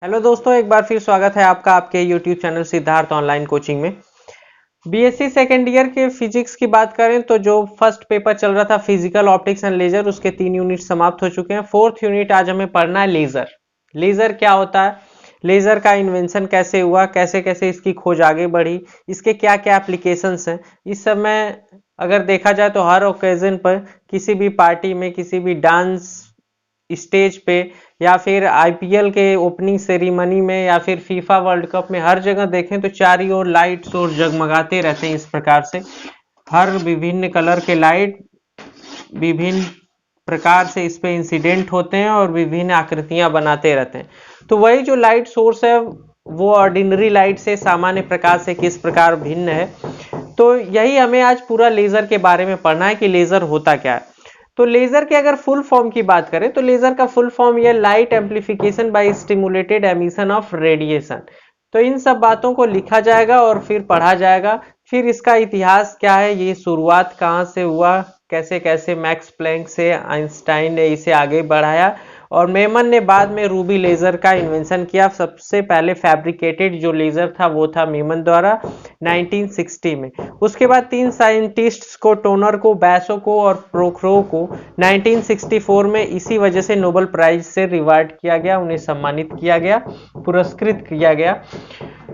Hello दोस्तों, एक बार फिर स्वागत है आपका आपके YouTube channel Siddharth online coaching में। बीएससी सेकेंड ईयर के फिजिक्स की बात करें तो जो फर्स्ट पेपर चल रहा था फिजिकल ऑप्टिक्स एंड लेजर, उसके 3 यूनिट समाप्त हो चुके हैं। फोर्थ यूनिट आज हमें पढ़ना है लेजर। लेजर क्या होता है, लेजर का इन्वेंशन कैसे हुआ, कैसे कैसे इसकी खोज आगे बढ़ी, इसके क्या क्या एप्लीकेशंस हैं। इस सब में अगर देखा जाए तो हर ओकेजन पर किसी भी पार्टी में, किसी भी डांस स्टेज पे, या फिर आईपीएल के ओपनिंग सेरेमनी में, या फिर फीफा वर्ल्ड कप में, हर जगह देखें तो चारों ओर लाइट्स और जगमगाते रहते हैं। इस प्रकार से हर विभिन्न कलर के लाइट विभिन्न प्रकार से इस पे इंसिडेंट होते हैं और विभिन्न आकृतियां बनाते रहते हैं। तो वही जो लाइट सोर्स है वो ऑर्डिनरी लाइट से, सामान्य प्रकाश से किस प्रकार भिन्न है। तो यही हमें आज पूरा लेजर के बारे में पढ़ना है कि लेजर होता क्या है। तो लेजर के अगर फुल फॉर्म की बात करें तो लेजर का फुल फॉर्म ये light amplification by stimulated emission of radiation. तो इन सब बातों को लिखा जाएगा और फिर पढ़ा जाएगा। फिर इसका इतिहास क्या है, ये शुरुआत कहाँ से हुआ, कैसे कैसे मैक्स प्लैंक से आइंस्टाइन ने इसे आगे बढ़ाया, और मेमन ने बाद में रूबी लेजर का इन्वेंशन किया। सबसे पहले फैब्रिकेटेड जो लेजर था वो था मेमन द्वारा 1960 में। उसके बाद तीन साइंटिस्ट्स को, टोनर को, बैसो को और प्रोखरो को 1964 में इसी वजह से नोबेल प्राइज से रिवार्ड किया गया, उन्हें सम्मानित किया गया, पुरस्कृत किया गया।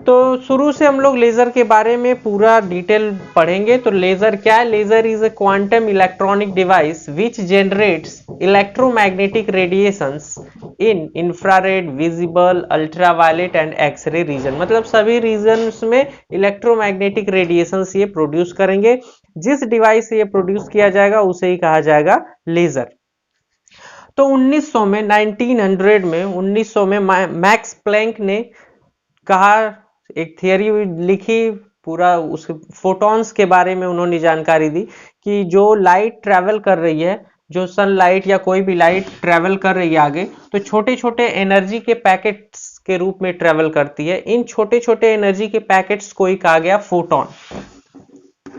तो शुरू से हम लोग लेजर के बारे में पूरा डिटेल पढ़ेंगे। तो लेजर क्या है? Laser is a quantum electronic device which generates electromagnetic radiations in infrared, visible, ultraviolet and X-ray region. मतलब सभी रीजन्स में इलेक्ट्रोमैग्नेटिक रेडिएशंस ये प्रोड्यूस करेंगे। जिस डिवाइस से ये प्रोड्यूस किया जाएगा उसे ही कहा जाएगा लेजर। तो 1900 में मैक्स प्लैंक ने कहा, एक थियरी लिखी, पूरा उस फोटॉन्स के बारे में उन्होंने जानकारी दी कि जो लाइट ट्रेवल कर रही है, जो सनलाइट या कोई भी लाइट ट्रेवल कर रही है आगे, तो छोटे छोटे एनर्जी के पैकेट्स के रूप में ट्रेवल करती है। इन छोटे छोटे एनर्जी के पैकेट्स को ही कहा गया फोटॉन।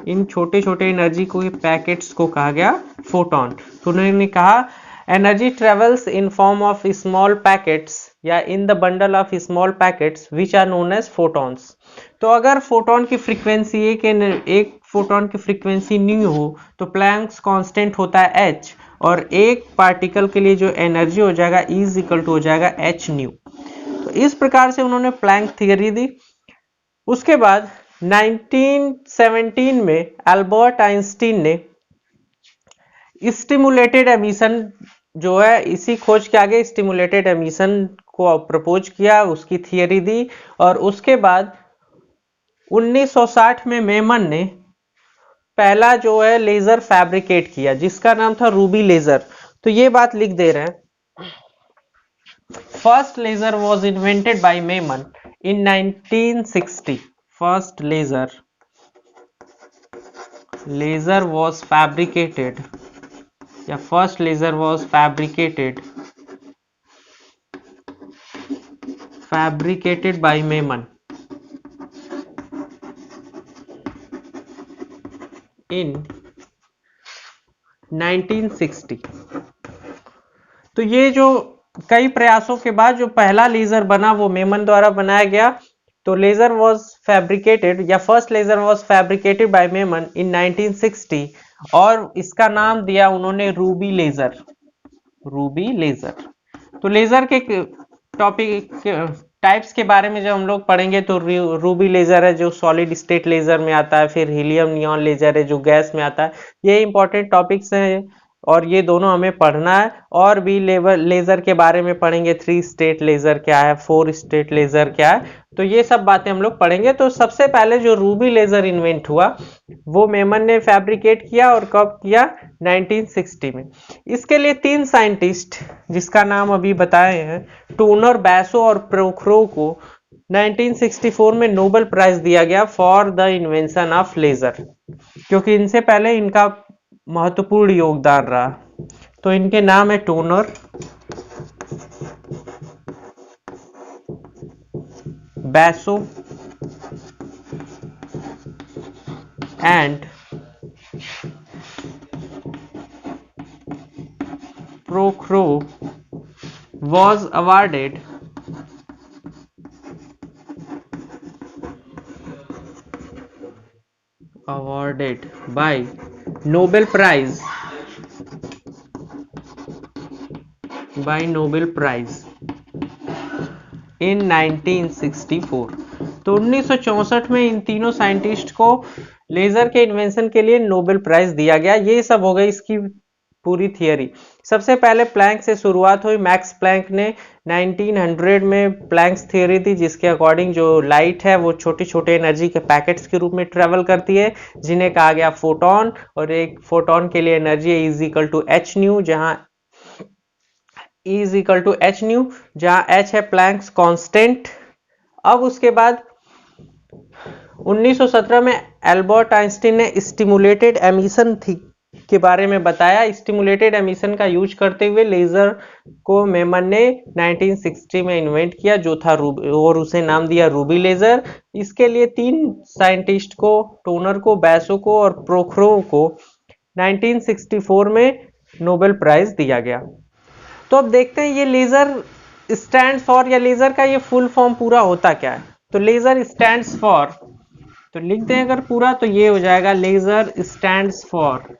इन छोटे छोटे एनर्जी को पैकेट्स को कहा गया फोटॉन। तो उन्होंने कहा energy travels in form of small packets या in the bundle of small packets which are known as photons. तो अगर फोटॉन की फ्रीक्वेंसी एक फोटॉन की फ्रीक्वेंसी न्यू हो तो प्लैंक्स कांस्टेंट होता है h, और एक पार्टिकल के लिए जो एनर्जी हो जाएगा E इज इक्वल टू हो जाएगा h न्यू। तो इस प्रकार से उन्होंने प्लैंक थियरी दी। उसके बाद 1917 में अल्बर्ट आइंस्टीन ने स्टिमुलेटेड एमिशन जो है, इसी खोज के आगे स्टिमुलेटेड एमिशन को प्रपोज किया, उसकी थियरी दी। और उसके बाद 1960 में मेमन ने पहला जो है लेजर फैब्रिकेट किया जिसका नाम था रूबी लेजर। तो ये बात लिख दे रहे हैं, first laser was invented by Maiman in 1960। First laser was fabricated या first laser was fabricated by Meman in 1960। तो ये जो कई प्रयासों के बाद जो पहला लेजर बना वो मेमन द्वारा बनाया गया। तो लेजर वॉज फैब्रिकेटेड या first laser was fabricated by Maiman in 1960, और इसका नाम दिया उन्होंने रूबी लेजर। तो लेजर के टॉपिक टाइप्स के बारे में जब हम लोग पढ़ेंगे तो रूबी लेजर है जो सॉलिड स्टेट लेजर में आता है, फिर हीलियम नियॉन लेजर है जो गैस में आता है। ये इंपॉर्टेंट टॉपिक्स हैं और ये दोनों हमें पढ़ना है। और भी लेजर के बारे में पढ़ेंगे, 3 स्टेट लेजर क्या है, 4 स्टेट लेजर क्या है, तो ये सब बातें हम लोग पढ़ेंगे। तो सबसे पहले जो रूबी लेजर इन्वेंट हुआ वो मेमन ने फैब्रिकेट किया, और कब किया? 1960 में। इसके लिए 3 साइंटिस्ट जिसका नाम अभी बताए हैं, टोनर, बैसो और प्रोखरो को 1964 में नोबेल प्राइज दिया गया for the invention of laser, क्योंकि इनसे पहले इनका महत्वपूर्ण योगदान रहा। तो इनके नाम है टोनर, बैसो and प्रोखरो was awarded awarded by Nobel Prize in 1964। तो 1964 में इन तीनों साइंटिस्ट को लेजर के इन्वेंशन के लिए नोबेल प्राइज दिया गया। ये सब हो गई इसकी पूरी थियरी। सबसे पहले प्लैंक से शुरुआत हुई। मैक्स प्लैंक ने 1900 में प्लैंक्स थियरी दी, जिसके अकॉर्डिंग जो लाइट है वो छोटे छोटे एनर्जी के पैकेट्स के रूप में ट्रेवल करती है, जिन्हें कहा गया फोटोन। और एक फोटोन के लिए एनर्जी है is equal to H nu, जहां जहां एच है प्लैंक्स कांस्टेंट। अब उसके बाद 1917 में एल्बर्ट आइंस्टीन ने स्टिमुलेटेड एमिशन के बारे में बताया। स्टिमुलेटेड एमिशन का यूज करते हुए लेजर को मेमन ने 1960 में इन्वेंट किया, जो था और उसे नाम दिया रूबी लेजर। इसके लिए 3 साइंटिस्ट को, टोनर को, बैसो को और प्रोखरोव को 1964 में नोबेल प्राइज दिया गया। तो अब देखते हैं ये लेजर स्टैंड फॉर, या लेजर का ये फुल फॉर्म पूरा होता क्या है। तो लेजर स्टैंड्स फॉर, तो लिख दें अगर पूरा तो ये हो जाएगा laser stands for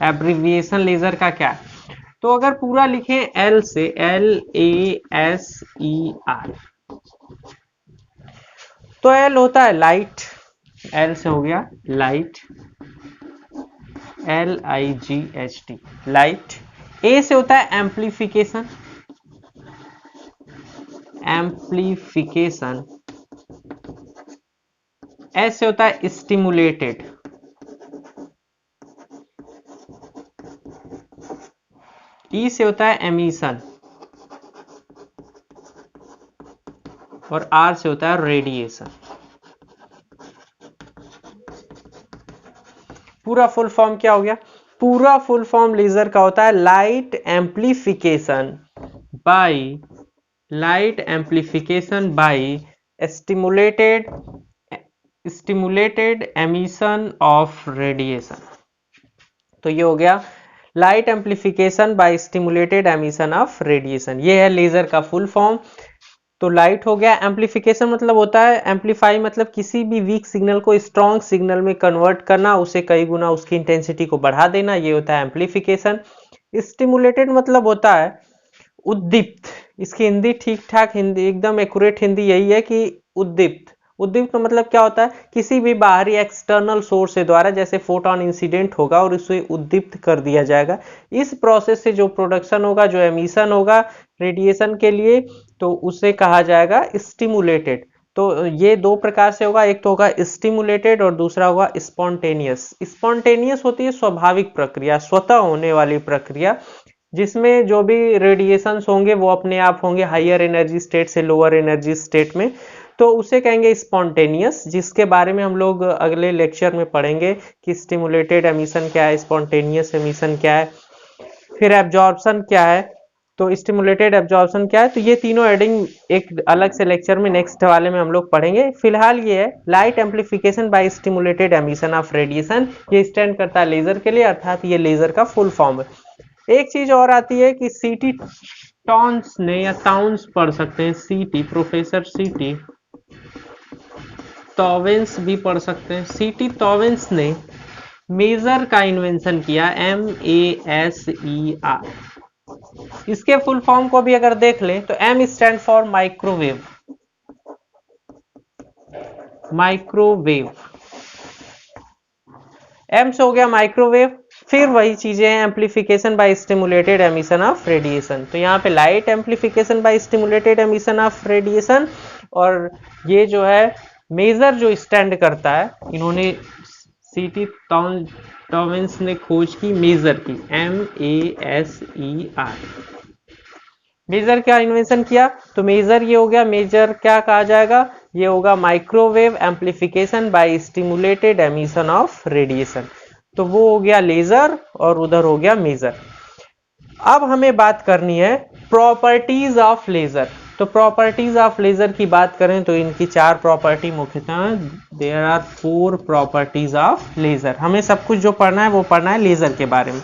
abbreviation laser का क्या है। तो अगर पूरा लिखें एल से, LASER, तो एल होता है लाइट, एल से हो गया लाइट, LIGHT लाइट। ए से होता है एम्प्लीफिकेशन, एस से होता है स्टिमुलेटेड, ई से होता है एमिशन, और आर से होता है रेडिएशन। पूरा फुल फॉर्म क्या हो गया? पूरा फुल फॉर्म लेजर का होता है light amplification by stimulated emission of radiation. तो ये हो गया light amplification by stimulated emission of radiation, ये है लेजर का फुल फॉर्म। तो लाइट हो गया, एम्प्लीफिकेशन मतलब होता है एम्प्लीफाई, मतलब किसी भी वीक सिग्नल को स्ट्रॉन्ग सिग्नल में कन्वर्ट करना, उसे कई गुना उसकी इंटेंसिटी को बढ़ा देना, ये होता है एम्प्लीफिकेशन। स्टिमुलेटेड मतलब होता है उद्दीप्त, इसकी हिंदी ठीक ठाक हिंदी एकदम एक्यूरेट हिंदी यही है कि उद्दीप्त। उद्दीप्त का मतलब क्या होता है? किसी भी बाहरी एक्सटर्नल सोर्स के द्वारा, जैसे फोटोन इंसिडेंट होगा और उसे उद्दीप्त कर दिया जाएगा। इस प्रोसेस से जो प्रोडक्शन होगा, जो एमिशन होगा रेडिएशन के लिए, तो उसे कहा जाएगा स्टिमुलेटेड। तो ये 2 प्रकार से होगा, एक तो होगा स्टिमुलेटेड और दूसरा होगा स्पॉन्टेनियस। स्पॉन्टेनियस होती है स्वाभाविक प्रक्रिया, स्वतः होने वाली प्रक्रिया, जिसमें जो भी रेडिएशंस होंगे वो अपने आप होंगे हायर एनर्जी स्टेट से लोअर एनर्जी स्टेट में, तो उसे कहेंगे स्पॉन्टेनियस, जिसके बारे में हम लोग अगले लेक्चर में पढ़ेंगे कि स्टिमुलेटेड एमिशन क्या है, स्पॉन्टेनियस एमिशन क्या है, फिर एब्जॉर्प्शन क्या है, तो स्टिमुलेटेड एब्जॉर्प्शन क्या है। तो ये तीनों हेडिंग एक अलग से लेक्चर में नेक्स्ट वाले में हम लोग पढ़ेंगे। फिलहाल ये है light amplification by stimulated emission of radiation, ये स्टैंड करता है लेजर के लिए, अर्थात ये लेजर का फुल फॉर्म है। एक चीज और आती है कि सीटी टॉन्स ने, या टाउन्स पढ़ सकते हैं, सीटी प्रोफेसर सीटी टॉवेंस भी पढ़ सकते हैं। सीटी टॉवेंस ने मेजर का इन्वेंशन किया, MASER। इसके फुल फॉर्म को भी अगर देख लें तो M stand for microwave, M से हो गया माइक्रोवेव। फिर वही चीजें हैं, amplification by stimulated emission of radiation. तो यहाँ पे light amplification by stimulated emission of radiation, और ये जो है मेजर जो स्टैंड करता है, इन्होंने सीटी टॉवेंस ने खोज की मेजर की, MASER। मेजर क्या इन्वेंशन किया? तो मेजर ये हो गया, मेजर क्या कहा जाएगा? ये होगा microwave amplification by stimulated emission of radiation. तो वो हो गया लेजर और उधर हो गया मेजर। अब हमें बात करनी है प्रॉपर्टीज ऑफ लेजर। तो प्रॉपर्टीज ऑफ लेजर की बात करें तो इनकी 4 प्रॉपर्टी मुख्यतः, there are 4 properties of laser. हमें सब कुछ जो पढ़ना है वो पढ़ना है लेजर के बारे में।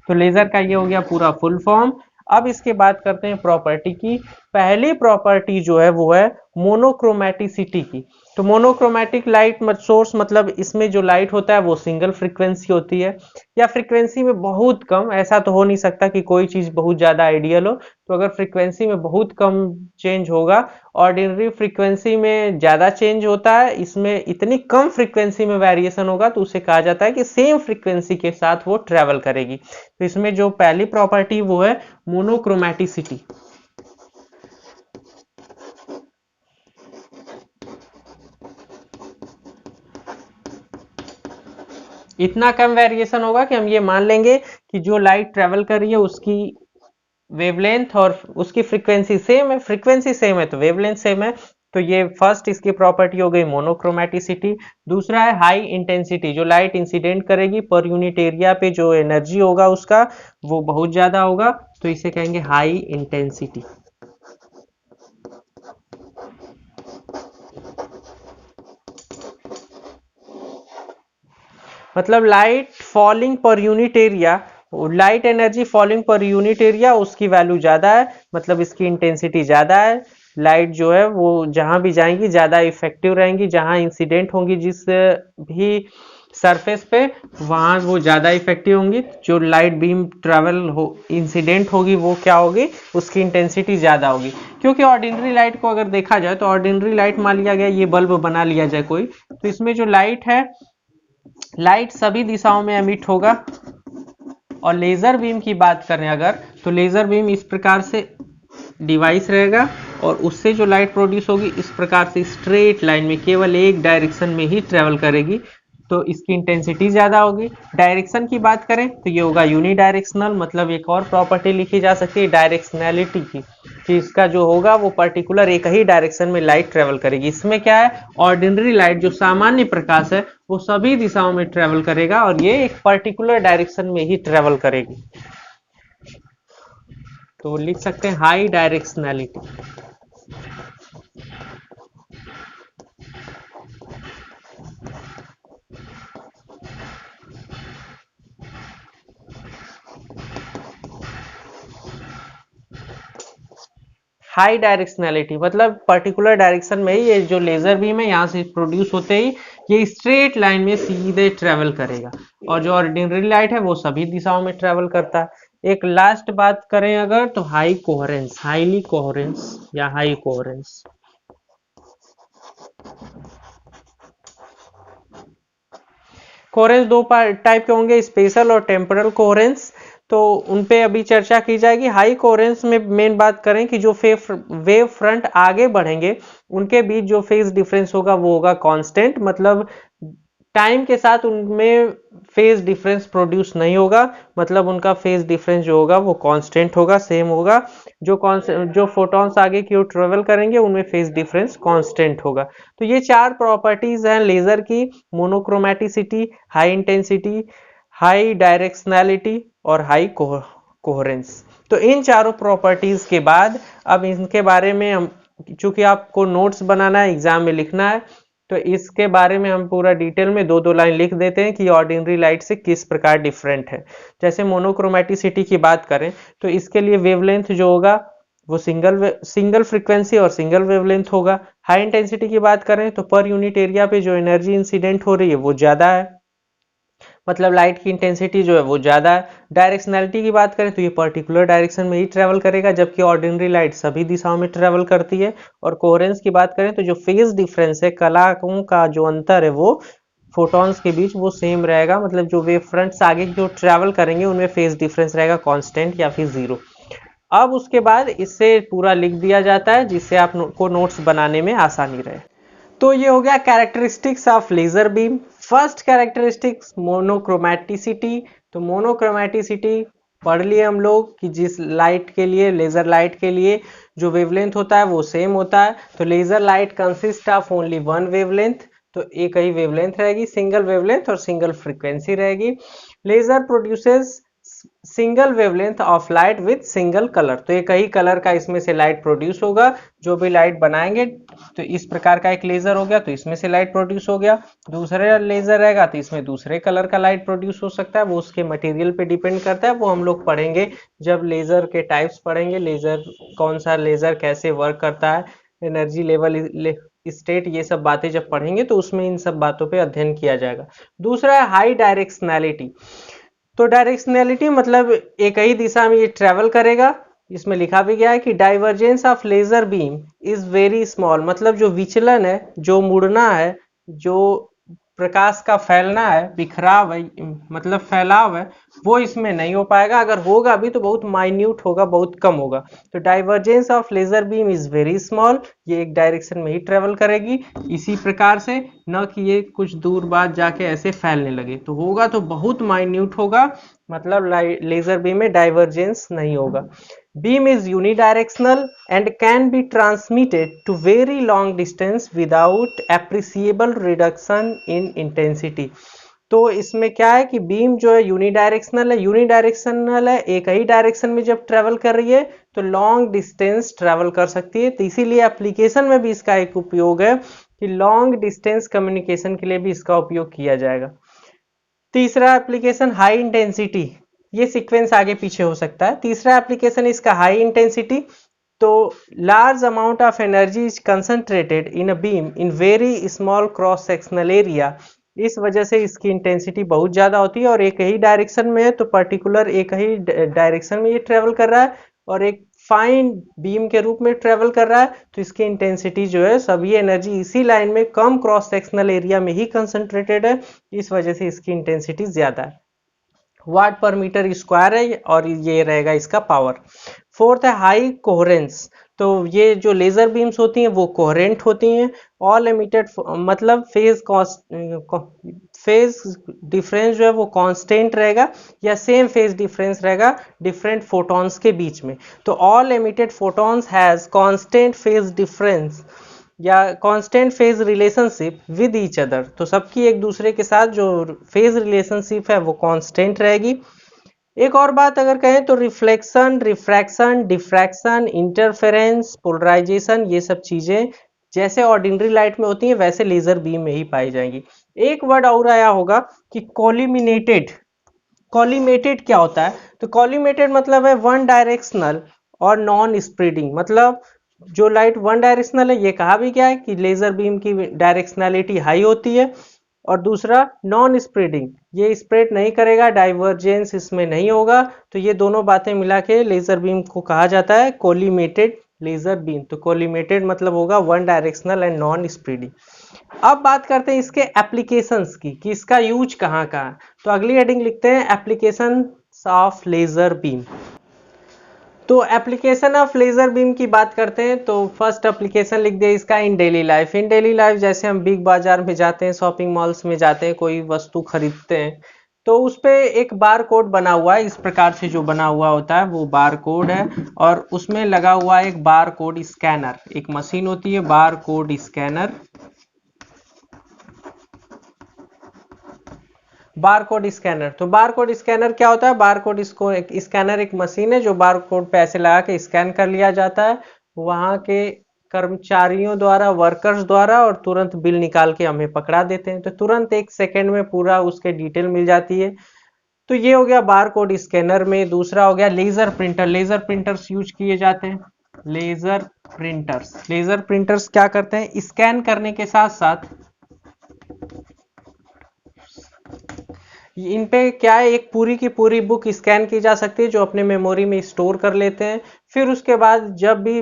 तो लेजर का ये हो गया पूरा फुल फॉर्म। अब इसके बात करते हैं प्रॉपर्टी की पहली प्रॉपर्टी जो है वो है मोनोक्रोमेटिसिटी की। तो मोनोक्रोमेटिक लाइट सोर्स मतलब इसमें जो लाइट होता है वो सिंगल फ्रीक्वेंसी होती है, या फ्रीक्वेंसी में बहुत कम, ऐसा तो हो नहीं सकता कि कोई चीज बहुत ज्यादा आइडियल हो, तो अगर फ्रीक्वेंसी में बहुत कम चेंज होगा, ऑर्डिनरी फ्रीक्वेंसी में ज्यादा चेंज होता है, इसमें इतनी कम फ्रीक्वेंसी में वेरिएशन होगा तो उसे कहा जाता है कि सेम फ्रीक्वेंसी के साथ वो ट्रेवल करेगी। तो इसमें जो पहली प्रॉपर्टी वो है मोनोक्रोमेटिसिटी। इतना कम वेरिएशन होगा कि हम ये मान लेंगे कि जो लाइट ट्रेवल कर रही है उसकी वेवलेंथ और उसकी फ्रीक्वेंसी सेम है, फ्रीक्वेंसी सेम है तो वेवलेंथ सेम है। तो ये फर्स्ट इसकी प्रॉपर्टी हो गई मोनोक्रोमेटिसिटी। दूसरा है हाई इंटेंसिटी, जो लाइट इंसिडेंट करेगी पर यूनिट एरिया पे जो एनर्जी होगा उसका वो बहुत ज्यादा होगा, तो इसे कहेंगे हाई इंटेंसिटी। मतलब light falling per unit area, light energy falling per unit area उसकी वैल्यू ज्यादा है, मतलब इसकी इंटेंसिटी ज्यादा है। लाइट जो है वो जहां भी जाएंगी ज्यादा इफेक्टिव रहेंगी, जहां इंसिडेंट होंगी जिस भी सरफेस पे वहां वो ज्यादा इफेक्टिव होंगी। जो लाइट बीम ट्रेवल हो इंसिडेंट होगी वो क्या होगी, उसकी इंटेंसिटी ज्यादा होगी। क्योंकि ऑर्डिनरी लाइट को अगर देखा जाए तो ऑर्डिनरी लाइट मान लिया गया, ये बल्ब बना लिया जाए कोई, तो इसमें जो लाइट है, लाइट सभी दिशाओं में एमिट होगा। और लेजर बीम की बात करें अगर, तो लेजर बीम इस प्रकार से डिवाइस रहेगा और उससे जो लाइट प्रोड्यूस होगी इस प्रकार से स्ट्रेट लाइन में केवल एक डायरेक्शन में ही ट्रेवल करेगी, तो इसकी इंटेंसिटी ज्यादा होगी। डायरेक्शन की बात करें तो ये होगा यूनिडायरेक्शनल, मतलब एक और प्रॉपर्टी लिखी जा सकती है डायरेक्शनैलिटी की, कि इसका जो होगा वो पर्टिकुलर एक ही डायरेक्शन में लाइट ट्रेवल करेगी। इसमें क्या है, ऑर्डिनरी लाइट जो सामान्य प्रकाश है वो सभी दिशाओं में ट्रेवल करेगा और ये एक पर्टिकुलर डायरेक्शन में ही ट्रेवल करेगी। तो लिख सकते हैं हाई डायरेक्शनैलिटी। हाई डायरेक्शनैलिटी मतलब पर्टिकुलर डायरेक्शन में ही ये जो लेजर बीम है यहाँ से प्रोड्यूस होते ही ये स्ट्रेट लाइन में सीधे ट्रेवल करेगा, और जो ऑर्डिनरी लाइट है वो सभी दिशाओं में ट्रेवल करता है। एक लास्ट बात करें अगर, तो हाई कोहेरेंस, हाईली कोहेरेंस या हाई कोहेरेंस। कोहेरेंस दो टाइप के होंगे, स्पेशल और टेम्पोरल कोहेरेंस, तो उन पे अभी चर्चा की जाएगी। हाई कोहेरेंस में मेन बात करें कि जो वेव फ्रंट आगे बढ़ेंगे उनके बीच जो फेज डिफरेंस होगा वो होगा कांस्टेंट, मतलब टाइम के साथ उनमें फेज डिफरेंस प्रोड्यूस नहीं होगा, मतलब उनका फेज डिफरेंस जो होगा वो कांस्टेंट होगा, सेम होगा। जो फोटॉन्स आगे की ओर ट्रेवल करेंगे उनमें फेज डिफरेंस कांस्टेंट होगा। तो ये चार प्रॉपर्टीज हैं लेजर की, मोनोक्रोमेटिसिटी, हाई इंटेंसिटी, हाई डायरेक्शनैलिटी और हाई कोहेरेंस। तो इन चारों प्रॉपर्टीज के बाद अब इनके बारे में हम, चूंकि आपको नोट्स बनाना है एग्जाम में लिखना है, तो इसके बारे में हम पूरा डिटेल में दो दो लाइन लिख देते हैं कि ऑर्डिनरी लाइट से किस प्रकार डिफरेंट है। जैसे मोनोक्रोमेटिसिटी की बात करें तो इसके लिए वेवलेंथ जो होगा वो सिंगल फ्रीक्वेंसी और सिंगल वेवलेंथ होगा। हाई इंटेंसिटी की बात करें तो पर यूनिट एरिया पे जो एनर्जी इंसिडेंट हो रही है वो ज्यादा है, मतलब लाइट की इंटेंसिटी जो है वो ज्यादा है। डायरेक्शनैलिटी की बात करें तो ये पर्टिकुलर डायरेक्शन में ही ट्रेवल करेगा, जबकि ऑर्डिनरी लाइट सभी दिशाओं में ट्रेवल करती है। और कोहेरेंस की बात करें तो जो फेज डिफरेंस है, कलाकों का जो अंतर है वो फोटॉन्स के बीच वो सेम रहेगा, मतलब जो वेव फ्रंट्स आगे जो ट्रेवल करेंगे उनमें फेज डिफरेंस रहेगा कांस्टेंट या फिर जीरो। अब उसके बाद इससे पूरा लिख दिया जाता है जिससे आपको नोट्स बनाने में आसानी रहे। तो ये हो गया characteristics of laser beam. First characteristics monochromaticity. तो मोनोक्रोमेटिसिटी पढ़ लिए हम लोग कि जिस लाइट के लिए, लेजर लाइट के लिए जो वेवलेंथ होता है वो सेम होता है। तो laser light consist of only one wavelength, तो एक ही वेवलेंथ रहेगी, सिंगल वेवलेंथ और सिंगल फ्रीक्वेंसी रहेगी। Laser produces single wavelength of light with single colour. तो एक ही कलर का इसमें से लाइट प्रोड्यूस होगा। जो भी लाइट बनाएंगे तो इस प्रकार का एक लेजर हो गया तो इसमें से लाइट प्रोड्यूस हो गया। दूसरा लेजर रहेगा तो इसमें दूसरे कलर का लाइट प्रोड्यूस हो सकता है। वो उसके मटेरियल पे डिपेंड करता है, वो हम लोग पढ़ेंगे जब लेजर के टाइप्स पढ़ेंगे, लेजर कौन सा लेजर कैसे वर्क करता है, एनर्जी लेवल स्टेट, ये सब बातें जब पढ़ेंगे तो उसमें इन सब बातों पे अध्ययन किया जाएगा। दूसरा है हाई डायरेक्शनैलिटी। तो डायरेक्शनैलिटी मतलब एक ही दिशा में ये ट्रेवल करेगा। इसमें लिखा भी गया है कि divergence of laser beam is very small, मतलब जो विचलन है, जो मुड़ना है, जो प्रकाश का फैलना है, बिखराव है, मतलब फैलाव है, वो इसमें नहीं हो पाएगा। अगर होगा भी तो बहुत माइन्यूट होगा, बहुत कम होगा। तो divergence of laser beam is very small, ये एक डायरेक्शन में ही ट्रेवल करेगी इसी प्रकार से, न कि ये कुछ दूर बाद जाके ऐसे फैलने लगे। तो होगा तो बहुत माइन्यूट होगा, मतलब लेजर बीम में डाइवर्जेंस नहीं होगा। Beam is unidirectional and can be transmitted to very long distance without appreciable reduction in intensity। तो इसमें क्या है कि बीम जो है यूनिडायरेक्शनल है। यूनिडायरेक्शनल है, एक ही डायरेक्शन में जब ट्रेवल कर रही है तो लॉन्ग डिस्टेंस ट्रेवल कर सकती है। तो इसीलिए एप्लीकेशन में भी इसका एक उपयोग है कि लॉन्ग डिस्टेंस कम्युनिकेशन के लिए भी इसका उपयोग किया जाएगा। तीसरा एप्लीकेशन हाई इंटेंसिटी, ये सीक्वेंस आगे पीछे हो सकता है। तीसरा एप्लीकेशन इसका हाई इंटेंसिटी। तो large amount of energy is concentrated in a beam in very small cross sectional area. इस वजह से इसकी इंटेंसिटी बहुत ज़्यादा होती है और एक ही डायरेक्शन में है तो पर्टिकुलर एक ही डायरेक्शन में ये ट्रेवल कर रहा है और एक फाइन बीम के रूप में ट्रेवल कर रहा है। तो इसकी इंटेंसिटी जो है, सभी एनर्जी इसी लाइन में कम क्रॉस सेक्शनल एरिया में ही कंसंट्रेटेड है, इस वजह से इसकी इंटेंसिटी ज़्यादा है। वाट पर मीटर स्क्वायर है और ये रहेगा इसका पावर। फोर्थ है हाई कोहेरेंस। तो ये जो लेजर बीम्स होती हैं वो कोहेरेंट होती हैं। ऑल एमिटेड मतलब फेज डिफरेंस जो है वो कांस्टेंट रहेगा या सेम फेज डिफरेंस रहेगा डिफरेंट फोटॉन्स के बीच में। तो all emitted photons has constant phase difference या constant phase relationship with each other. तो सबकी एक दूसरे के साथ जो फेज रिलेशनशिप है वो कांस्टेंट रहेगी। एक और बात अगर कहें तो reflection, refraction, diffraction, interference, polarisation, ये सब चीजें जैसे ऑर्डिनरी लाइट में होती हैं वैसे लेजर बीम में ही पाई जाएंगी। एक वर्ड और आया होगा कि कॉलिमिनेटेड। कॉलिमेटेड क्या होता है? तो कॉलिमेटेड मतलब है वन डायरेक्शनल और नॉन स्प्रेडिंग। मतलब जो लाइट वन डायरेक्शनल है, ये कहा भी क्या है कि लेजर बीम की डायरेक्शनैलिटी हाई होती है। और दूसरा नॉन स्प्रेडिंग, ये स्प्रेड नहीं करेगा, डाइवर्जेंस इसमें नहीं होगा। तो ये दोनों बातें मिला के लेजर बीम को कहा जाता है कोलिमेटेड लेजर बीम। तो कोलिमेटेड मतलब होगा one directional and non spreading. अब बात करते हैं इसके एप्लीकेशंस की कि इसका यूज कहाँ कहाँ। तो अगली हेडिंग लिखते हैं एप्लीकेशन ऑफ लेजर बीम। तो एप्लीकेशन ऑफ लेजर बीम की बात करते हैं तो फर्स्ट एप्लीकेशन लिख दिया इसका इन डेली लाइफ। इन डेली लाइफ जैसे हम बिग बाजार में जाते हैं, शॉपिंग मॉल्स में जाते हैं, कोई वस्तु खरीदते हैं तो उस पे एक बार कोड बना हुआ है। इस प्रकार से जो बना हुआ होता है वो बार कोड है और उसमें लगा हुआ है एक बार कोड स्कैनर। एक मशीन होती है bar code scanner. Barcode scanner, तो बारकोड स्कैनर क्या होता है? बारकोड स्कैनर एक मशीन है जो बारकोड पे ऐसे लगा के स्कैन कर लिया जाता है वहां के कर्मचारियों द्वारा, वर्कर्स द्वारा, और तुरंत बिल निकाल के हमें पकड़ा देते हैं। तो तुरंत एक सेकेंड में पूरा उसके डिटेल मिल जाती है। तो ये हो गया बारकोड स्कैनर में। दूसरा हो गया laser printer. Laser printers use किए जाते हैं। लेजर प्रिंटर्स, लेजर प्रिंटर्स क्या करते हैं? स्कैन करने के साथ साथ इन पे क्या है, एक पूरी की पूरी बुक स्कैन की जा सकती है जो अपने मेमोरी में स्टोर कर लेते हैं। फिर उसके बाद जब भी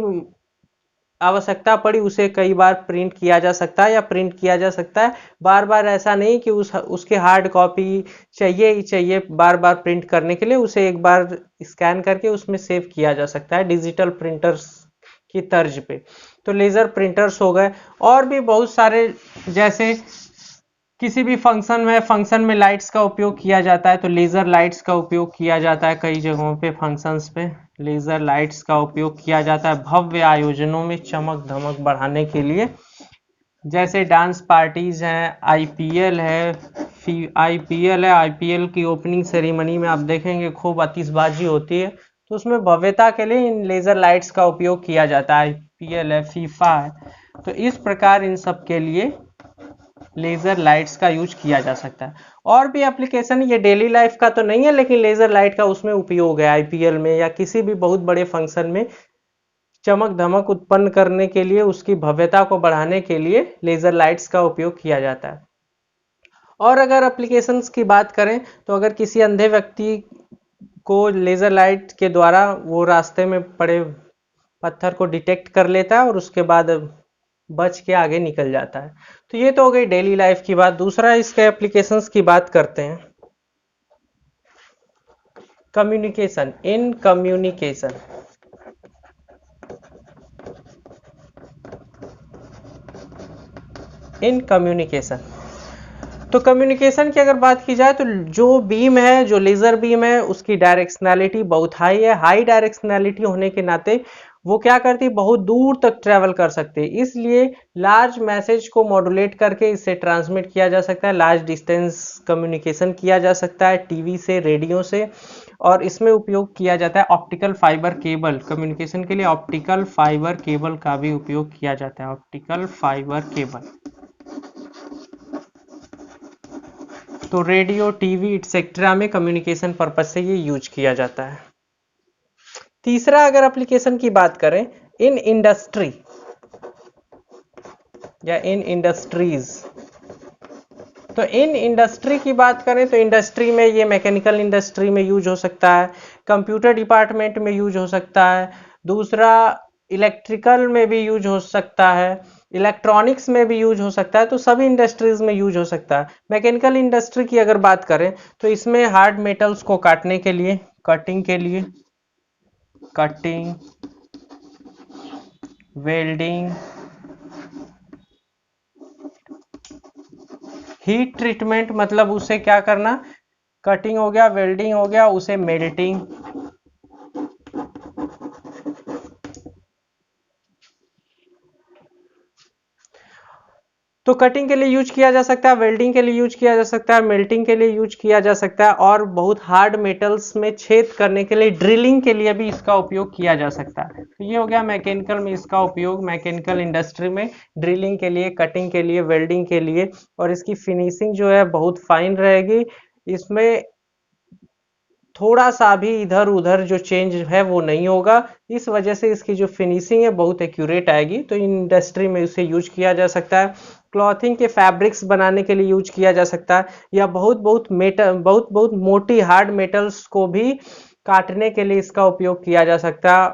आवश्यकता पड़ी उसे कई बार प्रिंट किया जा सकता है या प्रिंट किया जा सकता है। बार बार ऐसा नहीं कि उसके हार्ड कॉपी चाहिए ही चाहिए बार बार प्रिंट करने के लिए, उसे एक बार स्कैन करके उसमें सेव किया जा सकता है डिजिटल प्रिंटर्स की तर्ज पे। तो लेजर प्रिंटर्स हो गए। और भी बहुत सारे, जैसे किसी भी फंक्शन में लाइट्स का उपयोग किया जाता है तो लेजर लाइट्स का उपयोग किया जाता है। कई जगहों पे फंक्शंस पे लेजर लाइट्स का उपयोग किया जाता है भव्य आयोजनों में चमक धमक बढ़ाने के लिए। जैसे डांस पार्टीज हैं, आईपीएल है, आईपीएल की ओपनिंग सेरेमनी में आप देखेंगे खूब आतिशबाजी होती है, तो उसमें भव्यता के लिए इन लेजर लाइट्स का उपयोग किया जाता है। आईपीएल है, फीफा है, तो इस प्रकार इन सब के लिए लेजर लाइट्स का यूज किया जा सकता है। और भी एप्लीकेशन, ये डेली लाइफ का तो नहीं है, लेकिन लेजर लाइट का उसमें उपयोग है। आईपीएल में या किसी भी बहुत बड़े फंक्शन में चमक धमक उत्पन्न करने के लिए, उसकी भव्यता को बढ़ाने के लिए लेजर लाइट्स का उपयोग किया जाता है। और अगर एप्लीकेशंस की बात करें तो अगर किसी अंधे व्यक्ति को लेजर लाइट के द्वारा वो रास्ते में पड़े पत्थर को डिटेक्ट कर लेता है और उसके बाद बच के आगे निकल जाता है। तो ये तो हो गई डेली लाइफ की बात। दूसरा इसके एप्लीकेशंस की बात करते हैं। Communication, in communication, in communication, तो कम्युनिकेशन की अगर बात की जाए तो जो बीम है, जो लेजर बीम है, उसकी डायरेक्शनैलिटी बहुत हाई है। हाई डायरेक्शनैलिटी होने के नाते वो क्या करती है, बहुत दूर तक ट्रेवल कर सकते हैं। इसलिए लार्ज मैसेज को मॉड्यूलेट करके इसे ट्रांसमिट किया जा सकता है। लार्ज डिस्टेंस कम्युनिकेशन किया जा सकता है टीवी से, रेडियो से। और इसमें उपयोग किया जाता है ऑप्टिकल फाइबर केबल। कम्युनिकेशन के लिए ऑप्टिकल फाइबर केबल का भी उपयोग किया जाता है। ऑप्टिकल फाइबर केबल, तो रेडियो, टीवी एक्सेट्रा में कम्युनिकेशन पर्पज से ये यूज किया जाता है। तीसरा अगर एप्लीकेशन की बात करें, इन इंडस्ट्री या इन इंडस्ट्रीज, तो इन इंडस्ट्री की बात करें तो इंडस्ट्री में ये मैकेनिकल इंडस्ट्री में यूज हो सकता है, कंप्यूटर डिपार्टमेंट में यूज हो सकता है, दूसरा इलेक्ट्रिकल में भी यूज हो सकता है, इलेक्ट्रॉनिक्स में भी यूज हो सकता है। तो सभी इंडस्ट्रीज में यूज हो सकता है। मैकेनिकल इंडस्ट्री की अगर बात करें तो इसमें हार्ड मेटल्स को काटने के लिए, कटिंग के लिए, कटिंग, वेल्डिंग, हीट ट्रीटमेंट, मतलब उसे क्या करना, कटिंग हो गया, वेल्डिंग हो गया, उसे मेल्टिंग, तो कटिंग के लिए यूज किया जा सकता है, वेल्डिंग के लिए यूज किया जा सकता है, मेल्टिंग के लिए यूज किया जा सकता है, और बहुत हार्ड मेटल्स में छेद करने के लिए, ड्रिलिंग के लिए भी इसका उपयोग किया जा सकता है। तो ये हो गया मैकेनिकल में इसका उपयोग, मैकेनिकल इंडस्ट्री में ड्रिलिंग के लिए, कटिंग के लिए, वेल्डिंग के लिए। और इसकी फिनिशिंग जो है बहुत फाइन रहेगी। इसमें थोड़ा सा भी इधर उधर जो चेंज है वो नहीं होगा। इस वजह से इसकी जो फिनिशिंग है बहुत एक्यूरेट आएगी। तो इंडस्ट्री में इसे यूज किया जा सकता है। क्लॉथिंग के फैब्रिक्स बनाने के लिए यूज किया जा सकता है, या बहुत बहुत मोटी हार्ड मेटल्स को भी काटने के लिए इसका उपयोग किया जा सकता है,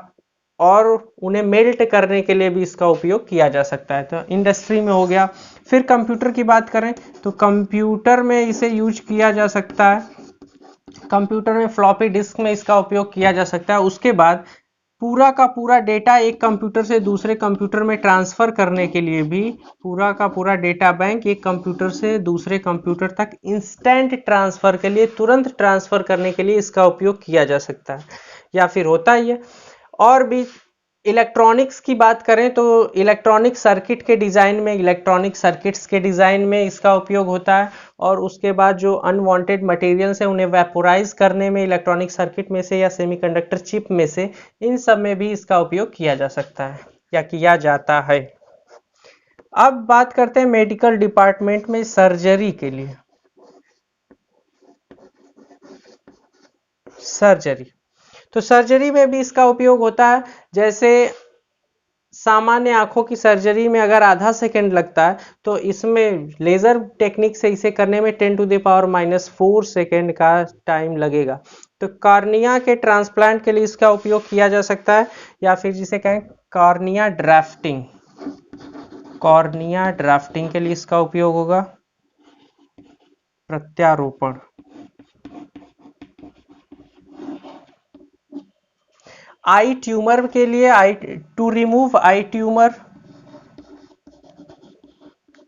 और उन्हें मेल्ट करने के लिए भी इसका उपयोग किया जा सकता है। तो इंडस्ट्री में हो गया। फिर कंप्यूटर की बात करें तो कंप्यूटर में इसे यूज किया जा सकता है। कंप्यूटर में फ्लॉपी डिस्क में इसका उपयोग किया जा सकता है। उसके बाद पूरा का पूरा डेटा एक कंप्यूटर से दूसरे कंप्यूटर में ट्रांसफर करने के लिए भी, पूरा का पूरा डेटा बैंक एक कंप्यूटर से दूसरे कंप्यूटर तक इंस्टेंट ट्रांसफर के लिए, तुरंत ट्रांसफर करने के लिए इसका उपयोग किया जा सकता है, या फिर होता ही है। और भी इलेक्ट्रॉनिक्स की बात करें तो इलेक्ट्रॉनिक सर्किट के डिज़ाइन में, इलेक्ट्रॉनिक सर्किट्स के डिज़ाइन में इसका उपयोग होता है। और उसके बाद जो अनवांटेड मटेरियल्स हैं उन्हें वेपोराइज करने में इलेक्ट्रॉनिक सर्किट में से या सेमीकंडक्टर चिप में से, इन सब में भी इसका उपयोग किया जा सकता है या किया जाता है। अब बात करते हैं मेडिकल डिपार्टमेंट में सर्जरी के लिए। सर्जरी, तो सर्जरी में भी इसका उपयोग होता है। जैसे सामान्य आंखों की सर्जरी में अगर आधा सेकंड लगता है, तो इसमें लेजर टेक्निक से इसे करने में 10⁻⁻⁴ सेकंड का टाइम लगेगा। तो कॉर्निया के ट्रांसप्लांट के लिए इसका उपयोग किया जा सकता है, या फिर जिसे कहें कॉर्निया ड्राफ्टिंग, कॉर्निया ड्राफ्टिंग के लिए इसका उपयोग होगा। प्रत्यारोपण, आई ट्यूमर के लिए, eye to remove eye tumour,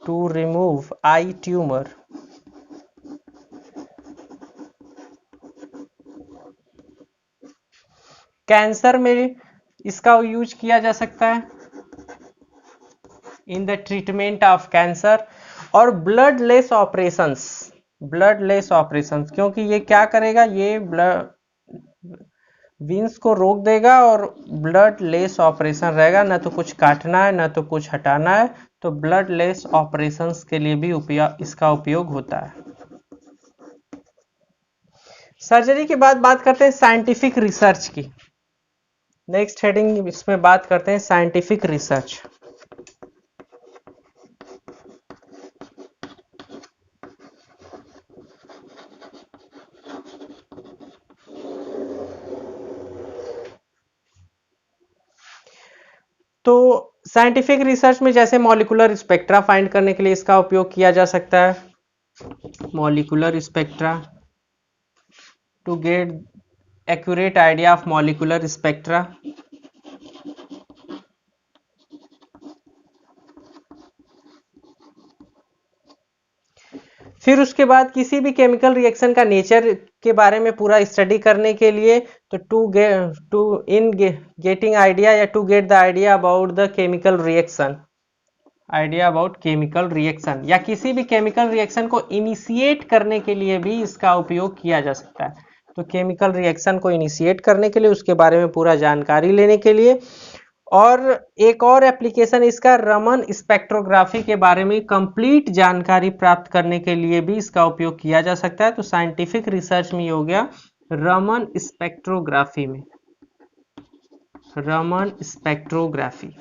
to remove eye tumour. Cancer में इसका यूज किया जा सकता है। In the treatment of cancer. और ब्लडलेस ऑपरेशंस क्योंकि ये क्या करेगा, ये ब्लड विंस को रोक देगा और ब्लड लेस ऑपरेशन रहेगा, ना तो कुछ काटना है ना तो कुछ हटाना है, तो ब्लड लेस ऑपरेशंस के लिए भी इसका उपयोग होता है। सर्जरी के बाद बात करते हैं साइंटिफिक रिसर्च की। नेक्स्ट हेडिंग इसमें बात करते हैं साइंटिफिक रिसर्च। तो साइंटिफिक रिसर्च में जैसे मॉलिक्यूलर स्पेक्ट्रा फाइंड करने के लिए इसका उपयोग किया जा सकता है, molecular spectra to get accurate idea of molecular spectra. फिर उसके बाद किसी भी केमिकल रिएक्शन का नेचर के बारे में पूरा स्टडी करने के लिए, तो गेटिंग आइडिया या to get the idea about the chemical reaction, या किसी भी केमिकल रिएक्शन को इनिशिएट करने के लिए भी इसका उपयोग किया जा सकता है। तो केमिकल रिएक्शन को इनिशिएट करने के लिए, उसके बारे में पूरा जानकारी लेने के लिए। और एक और एप्लीकेशन इसका रमन स्पेक्ट्रोग्राफी के बारे में कंप्लीट जानकारी प्राप्त करने के लिए भी इसका उपयोग किया जा सकता है। तो साइंटिफिक रिसर्च में हो गया रमन स्पेक्ट्रोग्राफी में, रमन स्पेक्ट्रोग्राफी।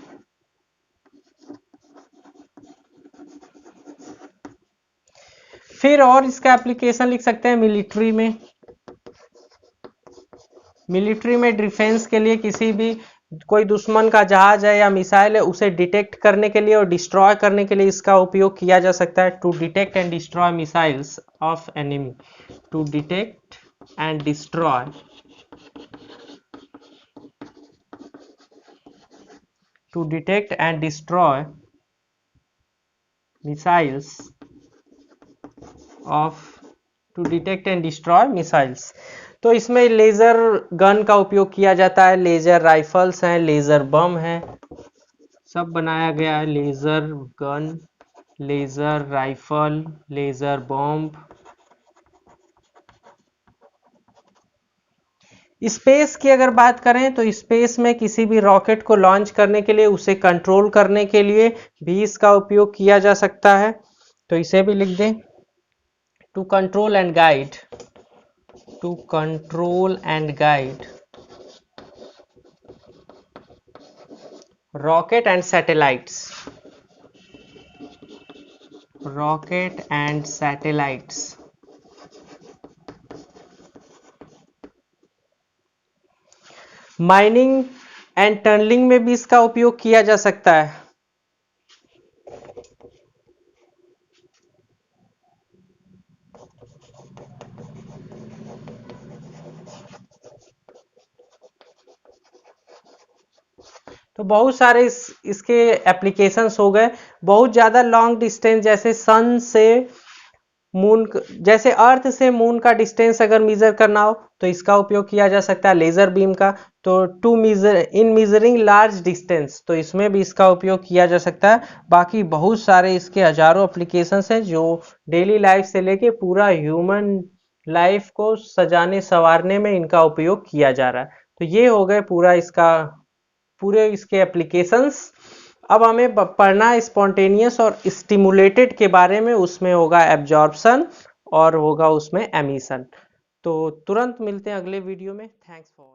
फिर और इसका एप्लीकेशन लिख सकते हैं मिलिट्री में। मिलिट्री में डिफेंस के लिए किसी भी कोई दुश्मन का जहाज है या मिसाइल है, उसे डिटेक्ट करने के लिए और डिस्ट्रॉय करने के लिए इसका उपयोग किया जा सकता है। To detect and destroy missiles of enemy, to detect and destroy, to detect and destroy missiles तो इसमें लेजर गन का उपयोग किया जाता है, लेजर राइफल्स हैं, लेजर बम हैं, सब बनाया गया है। Laser gun, laser rifle, laser bomb. Space की अगर बात करें तो स्पेस में किसी भी रॉकेट को लॉन्च करने के लिए, उसे कंट्रोल करने के लिए भी इसका उपयोग किया जा सकता है। तो इसे भी लिख दें, to control and guide, to control and guide rocket and satellites, rocket and satellites. Mining and tunnelling में भी इसका उपयोग किया जा सकता है। तो बहुत सारे इसके एप्लीकेशंस हो गए। बहुत ज़्यादा लॉन्ग डिस्टेंस, जैसे सन से मून, जैसे अर्थ से मून का डिस्टेंस अगर मेजर करना हो तो इसका उपयोग किया जा सकता है लेजर बीम का। तो to measure in measuring large distance, तो इसमें भी इसका उपयोग किया जा सकता है। बाकी बहुत सारे इसके हजारों एप्लीकेशंस हैं जो डेली लाइफ से लेके पूरा ह्यूमन लाइफ को सजाने संवारने में इनका उपयोग किया जा रहा है। तो ये हो गए पूरे इसके एप्लीकेशंस। अब हमें पढ़ना है स्पॉन्टेनियस और स्टिमुलेटेड के बारे में। उसमें होगा एब्जॉर्प्शन और होगा उसमें एमिशन। तो तुरंत मिलते हैं अगले वीडियो में। Thanks for